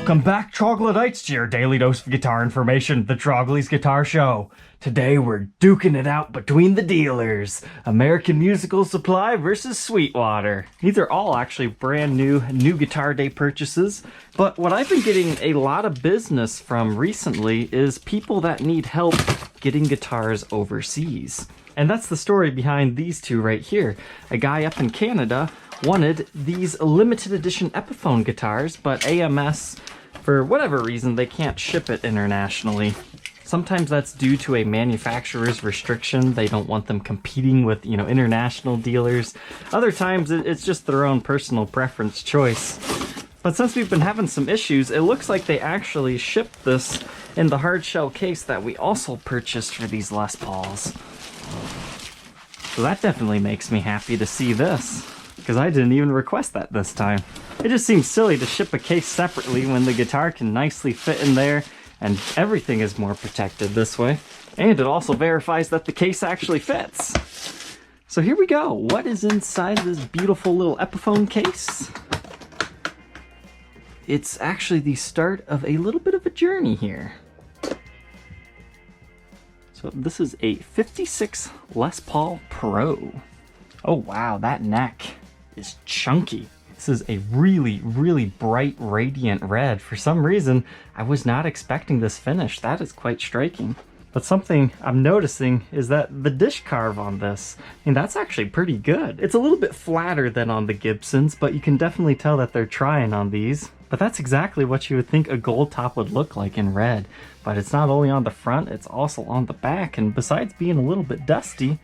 Welcome back, troglodytes, to your daily dose of guitar information, the Trogly's Guitar Show. Today we're duking it out between the dealers. American Musical Supply versus Sweetwater. These are all actually brand new Guitar Day purchases, but what I've been getting a lot of business from recently is people that need help getting guitars overseas. And that's the story behind these two right here. A guy up in Canada wanted these limited edition Epiphone guitars, but AMS, for whatever reason, they can't ship it internationally. Sometimes that's due to a manufacturer's restriction. They don't want them competing with, international dealers. Other times it's just their own personal preference choice. But since we've been having some issues, it looks like they actually shipped this in the hard shell case that we also purchased for these Les Pauls. So that definitely makes me happy to see this, because I didn't even request that this time. It just seems silly to ship a case separately when the guitar can nicely fit in there and everything is more protected this way. And it also verifies that the case actually fits. So here we go. What is inside this beautiful little Epiphone case? It's actually the start of a little bit of a journey here. So this is a 56 Les Paul Pro. Oh wow, that neck is chunky. This is a really bright radiant red. For some reason, I was not expecting this finish. That is quite striking. But something I'm noticing is that the dish carve on this, that's actually pretty good. It's a little bit flatter than on the Gibsons, but you can definitely tell that they're trying on these. But that's exactly what you would think a gold top would look like in red. But it's not only on the front, it's also on the back, and besides being a little bit dusty,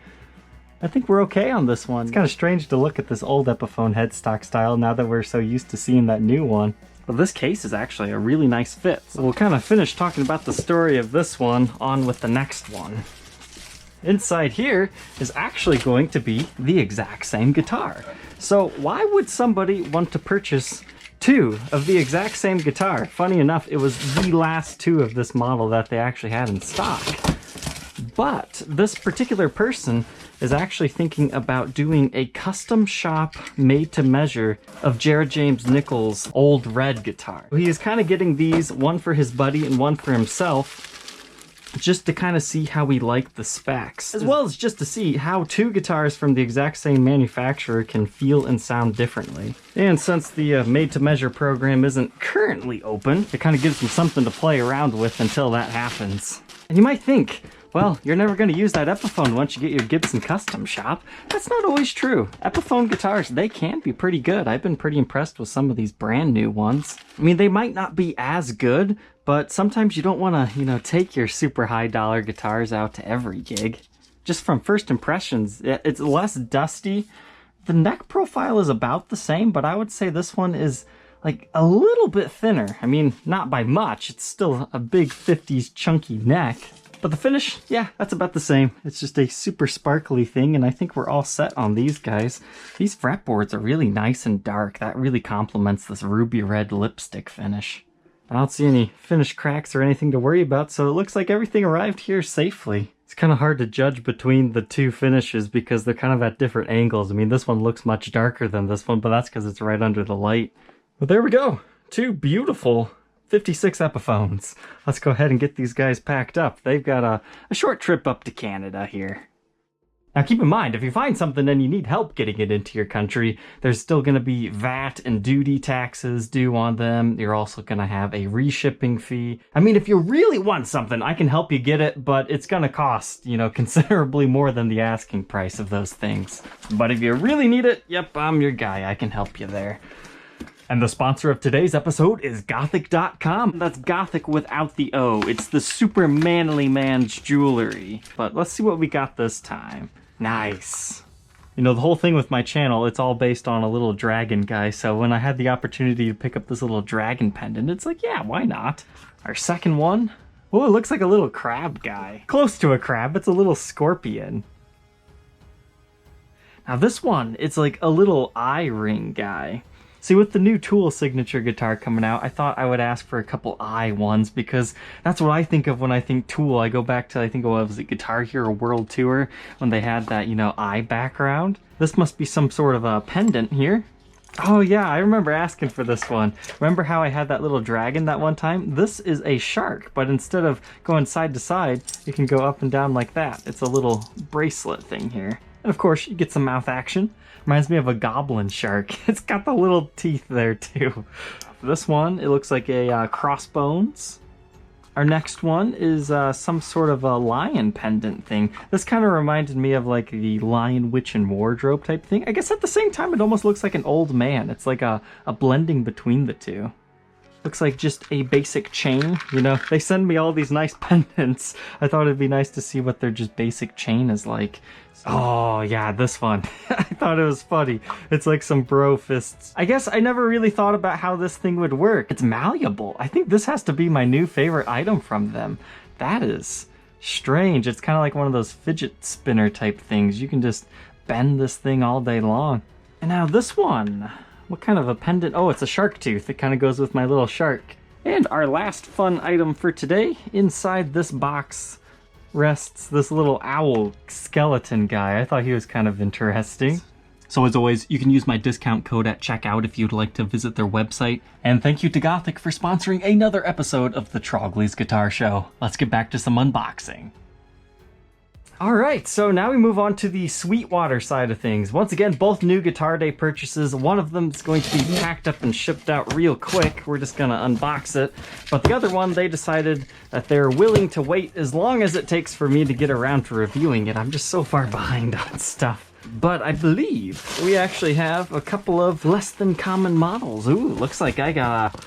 I think we're okay on this one. It's kind of strange to look at this old Epiphone headstock style now that we're so used to seeing that new one. But this case is actually a really nice fit. So we'll kind of finish talking about the story of this one on with the next one. Inside here is actually going to be the exact same guitar. So why would somebody want to purchase two of the exact same guitar? Funny enough, it was the last two of this model that they actually had in stock. But this particular person is actually thinking about doing a custom shop made to measure of Jared James Nichols' old red guitar. He is kind of getting these, one for his buddy and one for himself, just to kind of see how he liked the specs, as well as just to see how two guitars from the exact same manufacturer can feel and sound differently. And since the made to measure program isn't currently open, it kind of gives him something to play around with until that happens. And you might think, well, you're never going to use that Epiphone once you get your Gibson custom shop. That's not always true. Epiphone guitars, they can be pretty good. I've been pretty impressed with some of these brand new ones. I mean, they might not be as good, but sometimes you don't want to, take your super high dollar guitars out to every gig. Just from first impressions, it's less dusty. The neck profile is about the same, but I would say this one is like a little bit thinner. I mean, not by much. It's still a big 50s chunky neck. But the finish, yeah, that's about the same. It's just a super sparkly thing, and I think we're all set on these guys. These fretboards are really nice and dark. That really complements this ruby red lipstick finish. I don't see any finish cracks or anything to worry about, so it looks like everything arrived here safely. It's kind of hard to judge between the two finishes because they're kind of at different angles. I mean, this one looks much darker than this one, but that's because it's right under the light. But there we go. Two beautiful 56 Epiphones. Let's go ahead and get these guys packed up. They've got a short trip up to Canada here. Now keep in mind, if you find something and you need help getting it into your country, there's still going to be VAT and duty taxes due on them. You're also going to have a reshipping fee. I mean, if you really want something, I can help you get it, but it's going to cost, considerably more than the asking price of those things. But if you really need it, yep, I'm your guy. I can help you there. And the sponsor of today's episode is Gothic.com. That's Gothic without the O. It's the super manly man's jewelry. But let's see what we got this time. Nice. The whole thing with my channel, it's all based on a little dragon guy. So when I had the opportunity to pick up this little dragon pendant, it's like, yeah, why not? Our second one, well, it looks like a little crab guy. Close to a crab, it's a little scorpion. Now this one, it's like a little eye ring guy. See, with the new Tool signature guitar coming out, I thought I would ask for a couple eye ones because that's what I think of when I think Tool. I go back to, I think, what was it, Guitar Hero World Tour, when they had that, eye background. This must be some sort of a pendant here. Oh yeah, I remember asking for this one. Remember how I had that little dragon that one time? This is a shark, but instead of going side to side, you can go up and down like that. It's a little bracelet thing here. And of course, you get some mouth action. Reminds me of a goblin shark. It's got the little teeth there too. This one, it looks like a crossbones. Our next one is some sort of a lion pendant thing. This kind of reminded me of like the Lion, Witch, and Wardrobe type thing. I guess at the same time, it almost looks like an old man. It's like a blending between the two. Looks like just a basic chain. You know, they send me all these nice pendants. I thought it'd be nice to see what their just basic chain is like. Oh yeah, this one. I thought it was funny. It's like some bro fists. I guess I never really thought about how this thing would work. It's malleable. I think this has to be my new favorite item from them. That is strange. It's kind of like one of those fidget spinner type things. You can just bend this thing all day long. And now this one. What kind of a pendant? Oh, it's a shark tooth. It kind of goes with my little shark. And our last fun item for today, inside this box rests this little owl skeleton guy. I thought he was kind of interesting. So as always, you can use my discount code at checkout if you'd like to visit their website. And thank you to Gothic for sponsoring another episode of the Trogly's Guitar Show. Let's get back to some unboxing. Alright, so now we move on to the Sweetwater side of things. Once again, both new Guitar Day purchases. One of them is going to be packed up and shipped out real quick. We're just going to unbox it. But the other one, they decided that they're willing to wait as long as it takes for me to get around to reviewing it. I'm just so far behind on stuff. But I believe we actually have a couple of less than common models. Ooh, looks like I got a...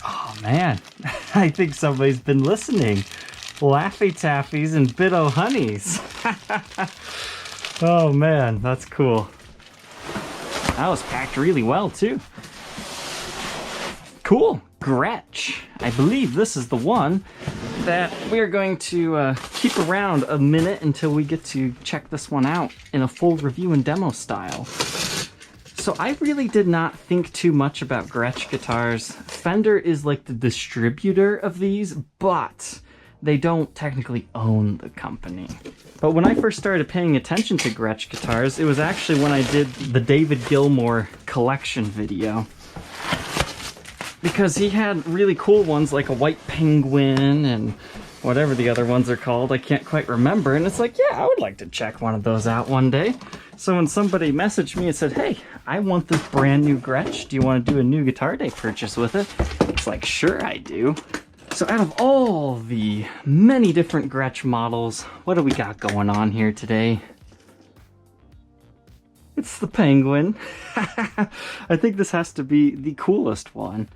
Oh man, I think somebody's been listening. Laffy Taffies and Bit-O Honeys. Oh man, that's cool. That was packed really well too. Cool, Gretsch. I believe this is the one that we're going to keep around a minute until we get to check this one out in a full review and demo style. So I really did not think too much about Gretsch guitars. Fender is like the distributor of these, but they don't technically own the company. But when I first started paying attention to Gretsch guitars, it was actually when I did the David Gilmour collection video. Because he had really cool ones like a White Penguin and whatever the other ones are called, I can't quite remember. And it's like, yeah, I would like to check one of those out one day. So when somebody messaged me and said, hey, I want this brand new Gretsch, do you want to do a new Guitar Day purchase with it? It's like, sure I do. So out of all the many different Gretsch models, what do we got going on here today? It's the Penguin. I think this has to be the coolest one.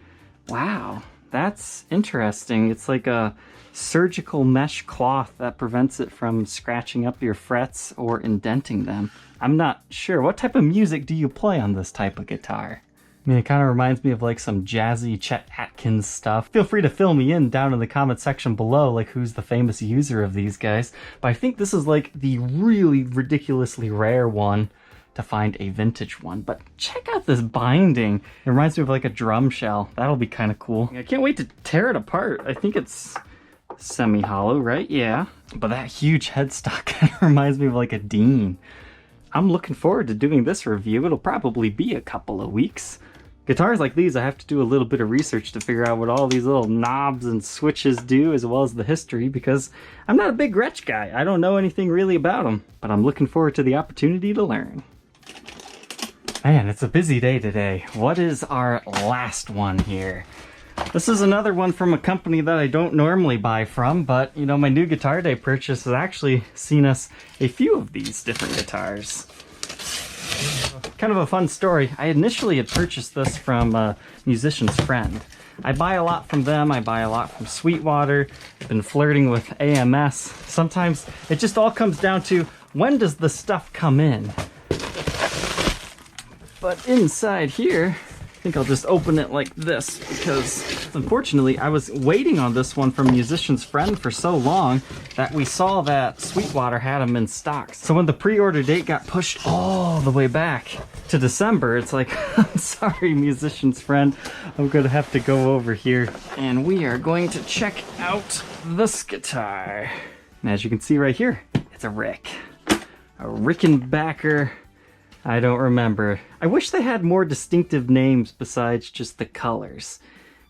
Wow, that's interesting. It's like a surgical mesh cloth that prevents it from scratching up your frets or indenting them. I'm not sure. What type of music do you play on this type of guitar? I mean, it kind of reminds me of like some jazzy Chet Atkins stuff. Feel free to fill me in down in the comment section below, like who's the famous user of these guys. But I think this is like the really ridiculously rare one to find a vintage one. But check out this binding. It reminds me of like a drum shell. That'll be kind of cool. I can't wait to tear it apart. I think it's semi-hollow, right? Yeah. But that huge headstock kind of reminds me of like a Dean. I'm looking forward to doing this review. It'll probably be a couple of weeks. Guitars like these, I have to do a little bit of research to figure out what all these little knobs and switches do, as well as the history, because I'm not a big Gretsch guy. I don't know anything really about them, but I'm looking forward to the opportunity to learn. Man, it's a busy day today. What is our last one here? This is another one from a company that I don't normally buy from, but, you know, my new Guitar Day purchase has actually seen us a few of these different guitars. Kind of a fun story. I initially had purchased this from a musician's friend. I buy a lot from them. I buy a lot from Sweetwater. I've been flirting with AMS. Sometimes it just all comes down to when does the stuff come in? But inside here, I think I'll just open it like this because unfortunately I was waiting on this one from Musician's Friend for so long that we saw that Sweetwater had them in stock. So when the pre-order date got pushed all the way back to December, it's like, I'm sorry, Musician's Friend, I'm gonna have to go over here. And we are going to check out this guitar. And as you can see right here, it's a Rickenbacker I don't remember. I wish they had more distinctive names besides just the colors.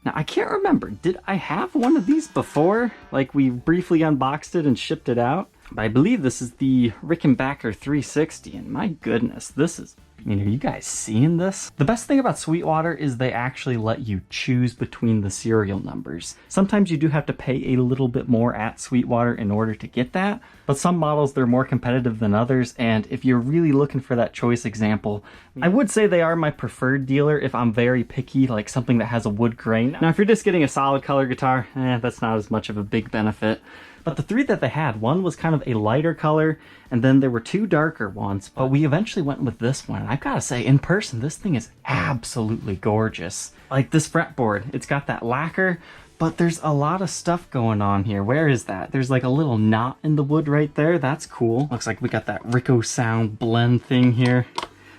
Now, I can't remember. Did I have one of these before? Like, we briefly unboxed it and shipped it out? But I believe this is the Rickenbacker 360, and my goodness, this is... I mean, are you guys seeing this? The best thing about Sweetwater is they actually let you choose between the serial numbers. Sometimes you do have to pay a little bit more at Sweetwater in order to get that, but some models, they're more competitive than others, and if you're really looking for that choice example, I would say they are my preferred dealer if I'm very picky, like something that has a wood grain. Now, if you're just getting a solid color guitar, that's not as much of a big benefit. But the three that they had, one was kind of a lighter color, and then there were two darker ones, but we eventually went with this one. I've got to say, in person, this thing is absolutely gorgeous. Like this fretboard, it's got that lacquer, but there's a lot of stuff going on here. Where is that? There's like a little knot in the wood right there. That's cool. Looks like we got that Rico sound blend thing here.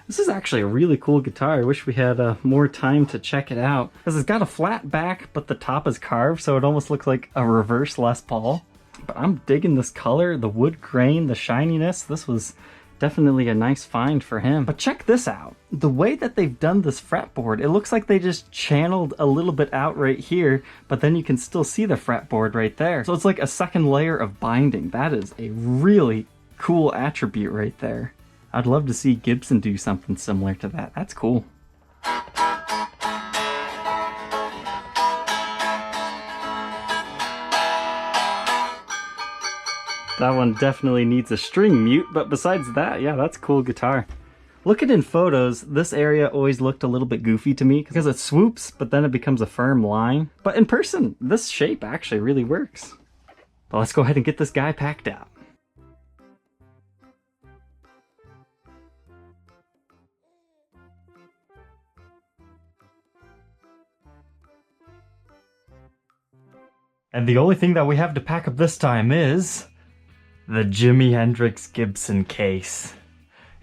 This is actually a really cool guitar. I wish we had more time to check it out. Because it's got a flat back, but the top is carved, so it almost looks like a reverse Les Paul. But I'm digging this color, the wood grain, the shininess. This was definitely a nice find for him. But check this out. The way that they've done this fretboard, it looks like they just channeled a little bit out right here, but then you can still see the fretboard right there. So it's like a second layer of binding. That is a really cool attribute right there. I'd love to see Gibson do something similar to that. That's cool. That one definitely needs a string mute, but besides that, yeah, that's a cool guitar. Looking in photos, this area always looked a little bit goofy to me because it swoops, but then it becomes a firm line. But in person, this shape actually really works. But let's go ahead and get this guy packed out. And the only thing that we have to pack up this time is the Jimi Hendrix Gibson case.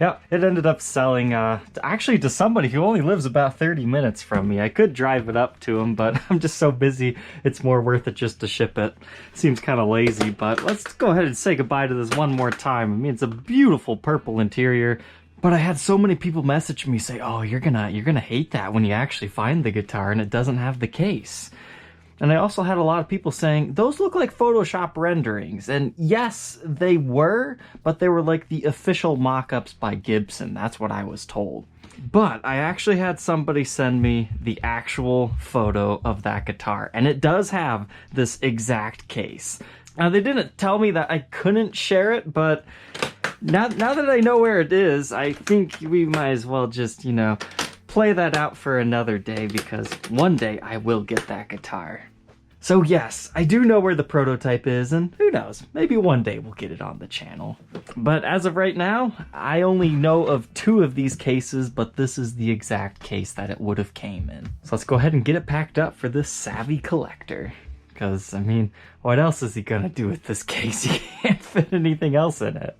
Yep, it ended up selling actually to somebody who only lives about 30 minutes from me. I could drive it up to him, but I'm just so busy, it's more worth it just to ship it. Seems kind of lazy, but let's go ahead and say goodbye to this one more time. I mean, it's a beautiful purple interior, but I had so many people message me say, oh, you're gonna hate that when you actually find the guitar and it doesn't have the case. And I also had a lot of people saying, those look like Photoshop renderings. And yes, they were, but they were like the official mock-ups by Gibson. That's what I was told. But I actually had somebody send me the actual photo of that guitar. And it does have this exact case. Now, they didn't tell me that I couldn't share it, but now that I know where it is, I think we might as well just, play that out for another day, because one day I will get that guitar. So yes, I do know where the prototype is, and who knows, maybe one day we'll get it on the channel. But as of right now, I only know of 2 of these cases, but this is the exact case that it would have came in. So let's go ahead and get it packed up for this savvy collector. Because, I mean, what else is he gonna do with this case? He can't fit anything else in it.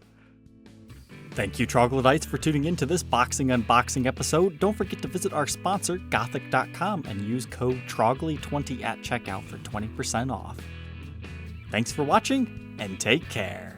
Thank you, Troglodytes, for tuning in to this boxing unboxing episode. Don't forget to visit our sponsor, Gothic.com, and use code Trogly20 at checkout for 20% off. Thanks for watching, and take care.